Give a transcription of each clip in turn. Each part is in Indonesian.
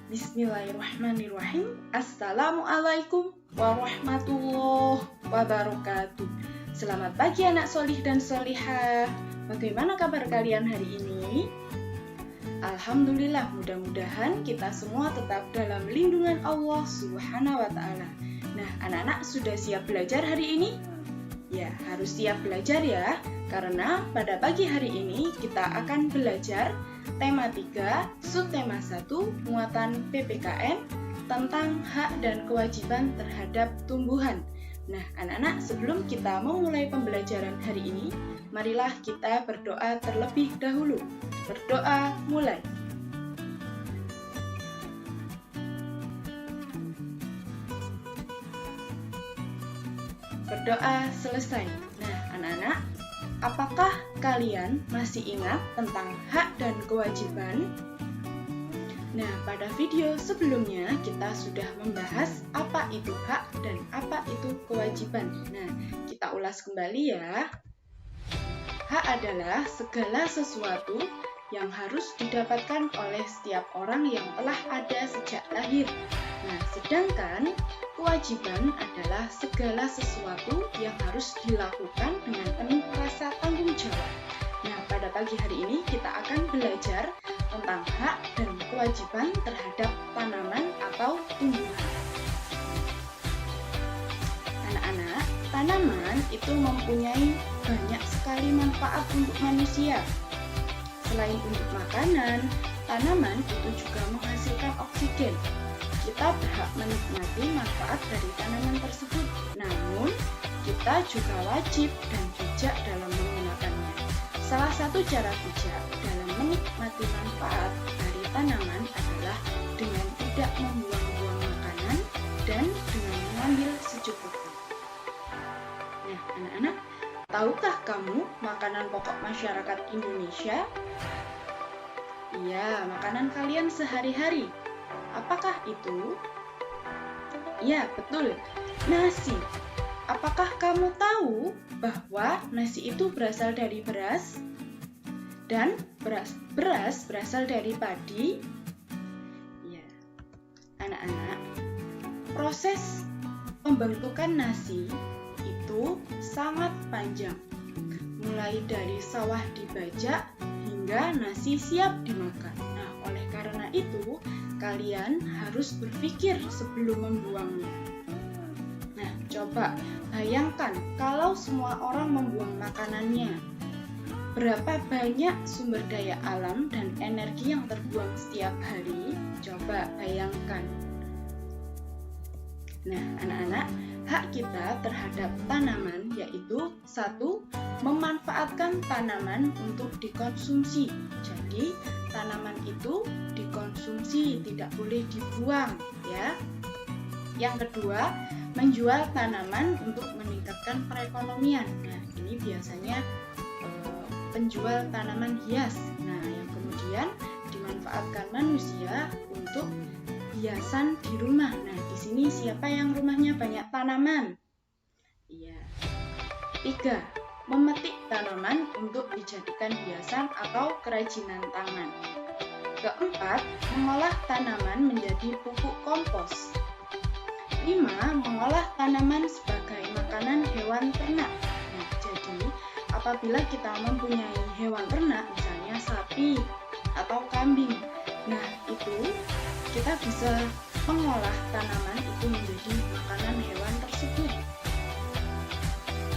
Bismillahirrahmanirrahim. Assalamualaikum warahmatullahi wabarakatuh. Selamat pagi anak solih dan solihah. Bagaimana kabar kalian hari ini? Alhamdulillah, mudah-mudahan kita semua tetap dalam lindungan Allah Subhanahu wa Ta'ala. Nah, anak-anak sudah siap belajar hari ini? Ya, harus siap belajar ya, karena pada pagi hari ini kita akan belajar tema 3, subtema 1, muatan PPKN tentang hak dan kewajiban terhadap tumbuhan. Nah, anak-anak, sebelum kita memulai pembelajaran hari ini, marilah kita berdoa terlebih dahulu. Berdoa mulai. Berdoa selesai. Nah, anak-anak, apakah kalian masih ingat tentang hak dan kewajiban? Nah, pada video sebelumnya kita sudah membahas apa itu hak dan apa itu kewajiban. Nah, kita ulas kembali ya. Hak adalah segala sesuatu yang harus didapatkan oleh setiap orang yang telah ada sejak lahir. Nah, sedangkan kewajiban adalah segala sesuatu yang harus dilakukan dengan penuh rasa tanggung jawab. Nah, pada pagi hari ini kita akan belajar tentang hak dan kewajiban terhadap tanaman atau tumbuhan. Anak-anak, tanaman itu mempunyai banyak sekali manfaat untuk manusia. Selain untuk makanan, tanaman itu juga menghasilkan oksigen. Kita berhak menikmati manfaat dari tanaman tersebut, namun kita juga wajib dan bijak dalam menggunakannya. Salah satu cara bijak dalam menikmati manfaat dari tanaman adalah dengan tidak membuang-buang makanan dan dengan mengambil secukupnya. Nah, anak-anak, tahukah kamu makanan pokok masyarakat Indonesia? Iya, makanan kalian sehari-hari. Apakah itu? Ya, betul. Nasi. Apakah kamu tahu bahwa nasi itu berasal dari beras? Dan beras berasal dari padi? Ya. Anak-anak, proses pembentukan nasi itu sangat panjang. Mulai dari sawah dibajak hingga nasi siap dimakan. Nah, oleh karena itu, kalian harus berpikir sebelum membuangnya. Nah, coba bayangkan kalau semua orang membuang makanannya. Berapa banyak sumber daya alam dan energi yang terbuang setiap hari? Coba bayangkan. Nah, anak-anak, hak kita terhadap tanaman yaitu 1. Memanfaatkan tanaman untuk dikonsumsi. Jadi, tanaman itu dikonsumsi, tidak boleh dibuang, ya. Yang kedua, menjual tanaman untuk meningkatkan perekonomian. Nah, ini biasanya penjual tanaman hias. Nah, yang kemudian dimanfaatkan manusia untuk hiasan di rumah. Nah, di sini siapa yang rumahnya banyak tanaman? Iya. 3. Memetik tanaman untuk dijadikan hiasan atau kerajinan tangan. Keempat, mengolah tanaman menjadi pupuk kompos. 5. Mengolah tanaman sebagai makanan hewan ternak. Nah, jadi apabila kita mempunyai hewan ternak, misalnya sapi atau kambing, nah itu kita bisa mengolah tanaman itu menjadi makanan hewan tersebut.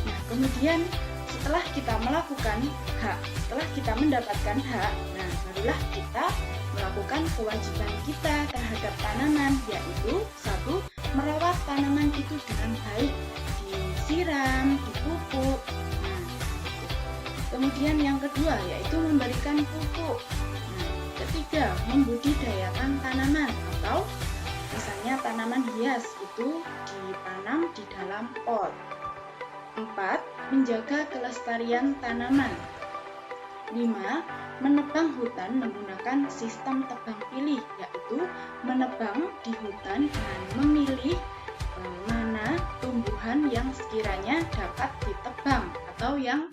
Nah, kemudian setelah kita melakukan hak, setelah kita mendapatkan hak, nah barulah kita melakukan kewajiban kita terhadap tanaman, yaitu 1. Merawat tanaman itu dengan baik, disiram, dipupuk. Nah, kemudian yang kedua yaitu memberikan pupuk. Nah, ketiga, membudidayakan tanaman atau misalnya tanaman hias itu ditanam di dalam pot. 4. Menjaga kelestarian tanaman. 5. Menebang hutan menggunakan sistem tebang pilih, yaitu menebang di hutan dengan memilih mana tumbuhan yang sekiranya dapat ditebang atau yang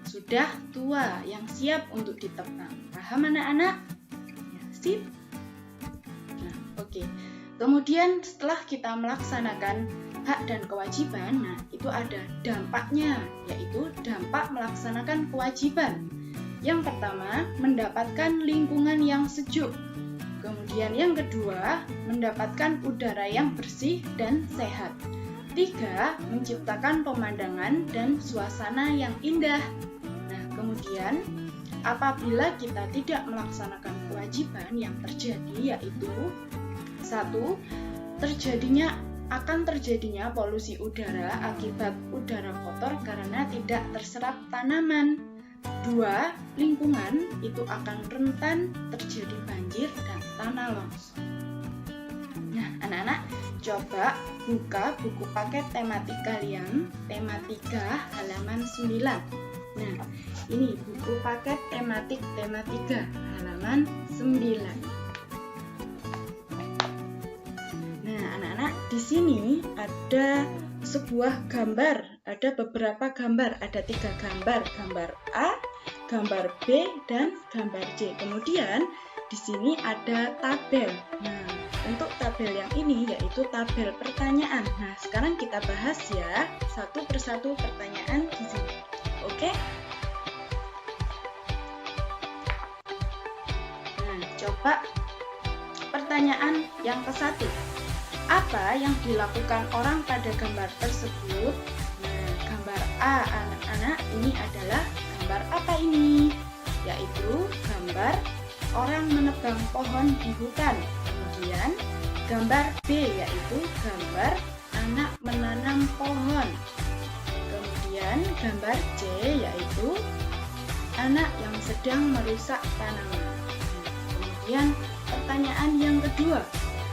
sudah tua, yang siap untuk ditebang. Paham anak-anak? Ya, sip. Nah, oke. Kemudian setelah kita melaksanakan hak dan kewajiban, nah itu ada dampaknya, yaitu dampak melaksanakan kewajiban. Yang pertama, mendapatkan lingkungan yang sejuk. Kemudian yang kedua, mendapatkan udara yang bersih dan sehat. 3. Menciptakan pemandangan dan suasana yang indah. Nah, kemudian apabila kita tidak melaksanakan kewajiban, yang terjadi yaitu 1. Akan terjadinya polusi udara akibat udara kotor karena tidak terserap tanaman. 2. Lingkungan itu akan rentan terjadi banjir dan tanah longsor. Nah, anak-anak, coba buka buku paket tematik kalian, tematika halaman 9. Nah, ini buku paket tematika halaman 9. Nah, anak-anak, di sini ada sebuah gambar, ada beberapa gambar, ada 3 gambar, gambar A, gambar B, dan gambar C. Kemudian di sini ada tabel. Nah, untuk tabel yang ini yaitu tabel pertanyaan. Nah, sekarang kita bahas ya satu persatu pertanyaan di sini. Oke? Nah, coba pertanyaan yang ke-1. Apa yang dilakukan orang pada gambar tersebut? Nah, gambar A, anak-anak, ini adalah gambar apa ini? Yaitu gambar orang menebang pohon di hutan. Kemudian gambar B, yaitu gambar anak menanam pohon. Kemudian gambar C, yaitu anak yang sedang merusak tanaman. Kemudian pertanyaan yang kedua,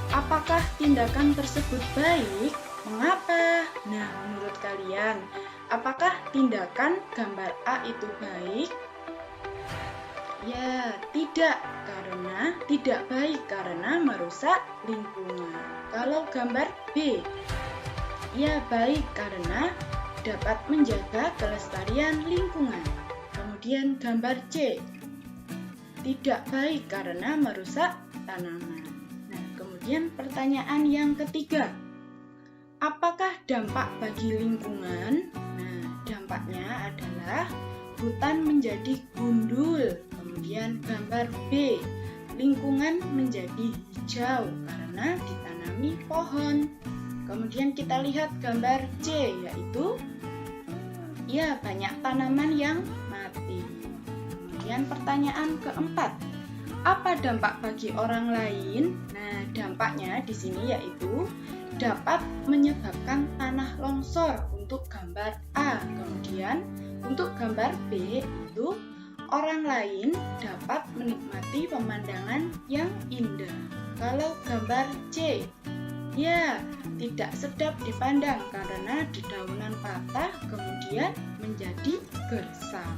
apakah tindakan tersebut baik? Mengapa? Nah, menurut kalian, apakah tindakan gambar A itu baik? Ya, tidak baik karena merusak lingkungan. Kalau gambar B, ya baik karena dapat menjaga kelestarian lingkungan. Kemudian gambar C, tidak baik karena merusak tanaman. Kemudian pertanyaan yang ketiga, apakah dampak bagi lingkungan? Nah, dampaknya adalah hutan menjadi gundul. Kemudian gambar B, lingkungan menjadi hijau karena ditanami pohon. Kemudian kita lihat gambar C, yaitu ya banyak tanaman yang mati. Kemudian pertanyaan keempat, apa dampak bagi orang lain? Nah, dampaknya di sini yaitu dapat menyebabkan tanah longsor untuk gambar A. Kemudian untuk gambar B itu orang lain dapat menikmati pemandangan yang indah. Kalau gambar C, ya tidak sedap dipandang karena dedaunan patah kemudian menjadi gersang.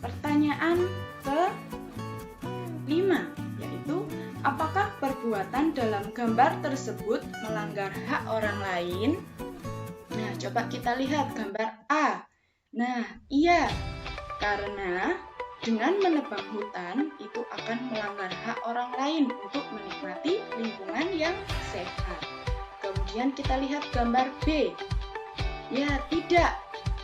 Pertanyaan ke-5 yaitu apakah perbuatan dalam gambar tersebut melanggar hak orang lain? Nah, coba kita lihat gambar A. Nah, iya, karena dengan menebang hutan itu akan melanggar hak orang lain untuk menikmati lingkungan yang sehat. Kemudian kita lihat gambar B. Ya, tidak,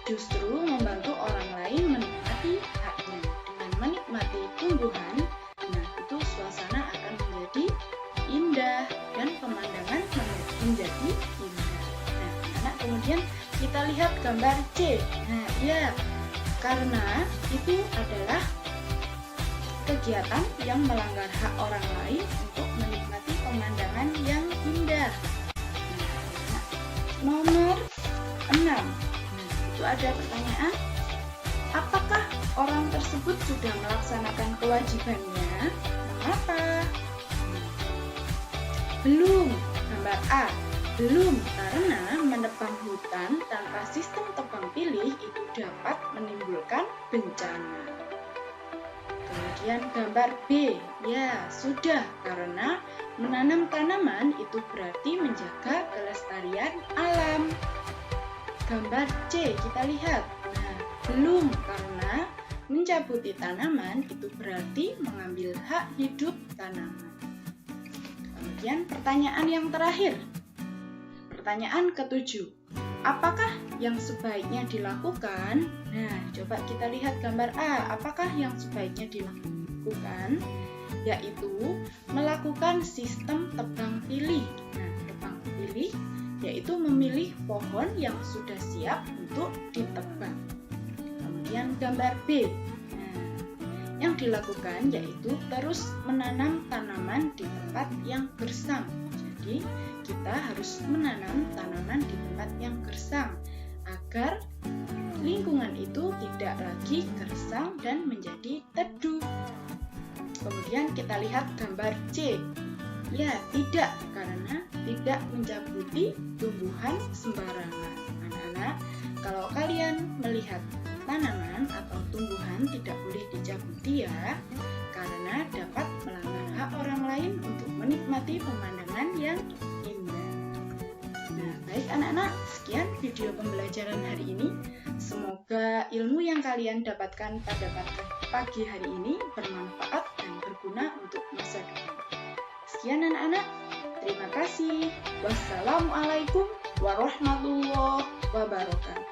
justru membantu orang lain menikmati haknya. Dengan menikmati tumbuhan, nah itu suasana akan menjadi indah dan pemandangan menjadi indah. Nah, anak kemudian kita lihat gambar C. Nah, ya, karena itu adalah kegiatan yang melanggar hak orang lain untuk menikmati pemandangan yang indah. Nah, nomor 6. Nah, itu ada pertanyaan, apakah orang tersebut sudah melaksanakan kewajibannya? Mengapa? Belum. Gambar A. Belum, karena menebang hutan tanpa sistem tebang pilih itu dapat menimbulkan bencana. Kemudian gambar B, ya sudah, karena menanam tanaman itu berarti menjaga kelestarian alam. Gambar C, kita lihat. Nah, belum, karena mencabuti tanaman itu berarti mengambil hak hidup tanaman. Kemudian pertanyaan yang terakhir. Pertanyaan ke-7. Apakah yang sebaiknya dilakukan? Nah, coba kita lihat gambar A. Apakah yang sebaiknya dilakukan? Yaitu melakukan sistem tebang pilih. Nah, tebang pilih yaitu memilih pohon yang sudah siap untuk ditebang. Kemudian gambar B. Nah, yang dilakukan yaitu terus menanam tanaman di tempat yang gersang. Jadi, kita harus menanam tanaman di tempat yang gersang agar lingkungan itu tidak lagi gersang dan menjadi teduh. Kemudian kita lihat gambar C. Ya, tidak, karena tidak mencabuti tumbuhan sembarangan. Anak-anak, kalau kalian melihat tanaman atau tumbuhan tidak boleh dicabuti ya, karena dapat melanggar hak orang lain untuk menikmati pemandangan yang indah. Nah, baik anak-anak, sekian video pembelajaran hari ini. Semoga ilmu yang kalian dapatkan pada pagi hari ini bermanfaat dan berguna untuk masa depan. Sekian anak-anak, terima kasih. Wassalamualaikum warahmatullahi wabarakatuh.